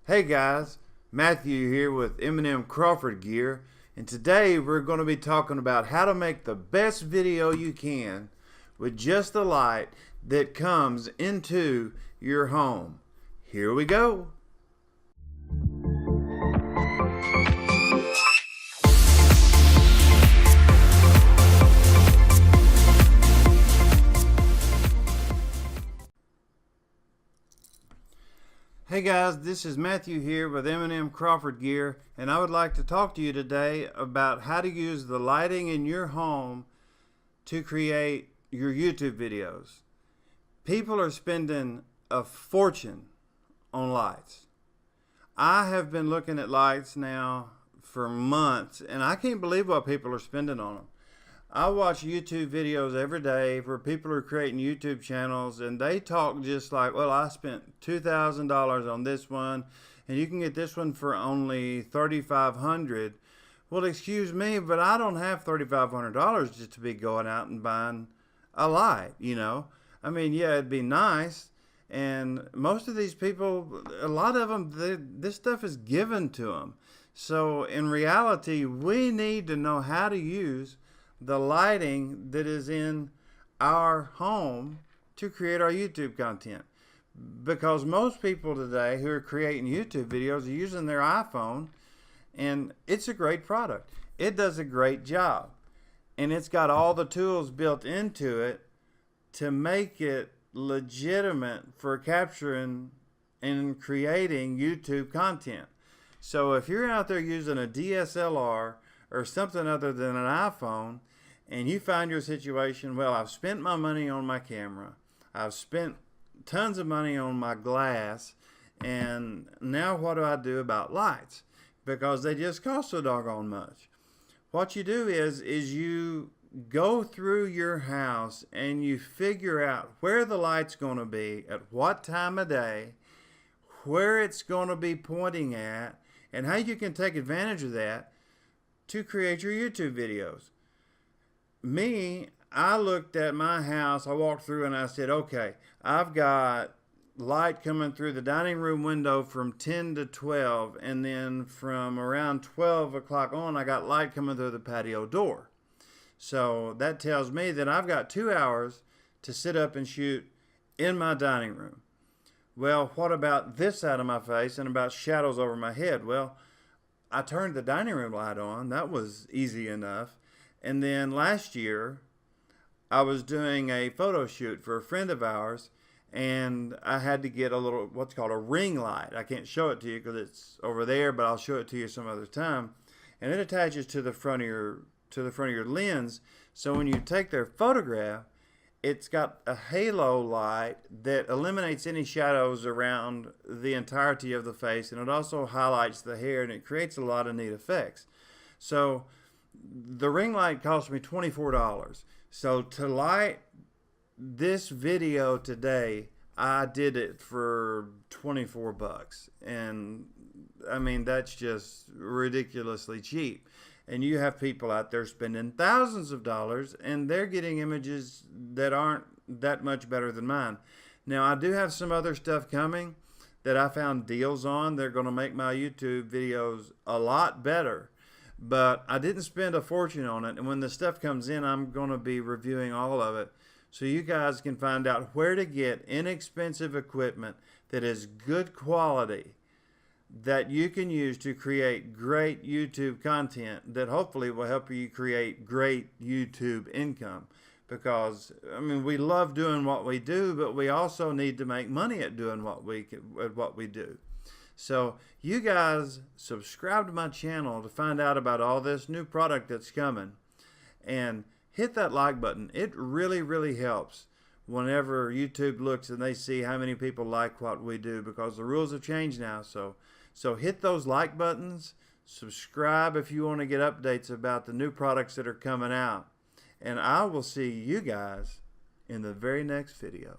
Hey guys, Matthew here with M&M Crawford Gear, and today we're going to be talking about how to make the best video you can with just the light that comes into your home. Here we go. Hey guys, this is Matthew here with M&M Crawford Gear, and I would like to talk to you today about how to use the lighting in your home to create your YouTube videos. People are spending a fortune on lights. I have been looking at lights now for months, and I can't believe what people are spending on them. I watch YouTube videos every day where people are creating YouTube channels, and they talk just like, well, I spent $2,000 on this one, and you can get this one for only $3,500. Well, excuse me, but I don't have $3,500 just to be going out and buying a light, you know. I mean, yeah, it'd be nice, and most of these people, a lot of them, this stuff is given to them. So in reality, we need to know how to use the lighting that is in our home to create our YouTube content, because most people today who are creating YouTube videos are using their iPhone, and it's a great product. It does a great job, and it's got all the tools built into it to make it legitimate for capturing and creating YouTube content. So if you're out there using a DSLR or something other than an iPhone, and you find your situation, well, I've spent my money on my camera, I've spent tons of money on my glass, and now what do I do about lights? Because they just cost so doggone much. What you do is you go through your house and you figure out where the light's going to be, at what time of day, where it's going to be pointing at, and how you can take advantage of that to create your YouTube videos. Me, I looked at my house, I walked through and I said, okay, I've got light coming through the dining room window from 10 to 12, and then from around 12 o'clock on, I got light coming through the patio door. So that tells me that I've got 2 hours to sit up and shoot in my dining room. Well, what about this side of my face and about shadows over my head? Well, I turned the dining room light on. That was easy enough. And then last year, I was doing a photo shoot for a friend of ours, and I had to get a little, what's called a ring light. I can't show it to you because it's over there, but I'll show it to you some other time. And it attaches to the front of your lens. So when you take their photograph, it's got a halo light that eliminates any shadows around the entirety of the face, and it also highlights the hair, and it creates a lot of neat effects. So the ring light cost me $24. So to light this video today, I did it for 24 bucks. And I mean, that's just ridiculously cheap. And you have people out there spending thousands of dollars, and they're getting images that aren't that much better than mine. Now, I do have some other stuff coming that I found deals on. They're going to make my YouTube videos a lot better. But I didn't spend a fortune on it, and when the stuff comes in, I'm going to be reviewing all of it so you guys can find out where to get inexpensive equipment that is good quality that you can use to create great YouTube content that hopefully will help you create great YouTube income. Because, I mean, we love doing what we do, but we also need to make money at doing what we do. So you guys subscribe to my channel to find out about all this new product that's coming, and hit that like button. It really, really helps whenever YouTube looks and they see how many people like what we do, because the rules have changed now. So hit those like buttons, subscribe if you want to get updates about the new products that are coming out, and I will see you guys in the very next video.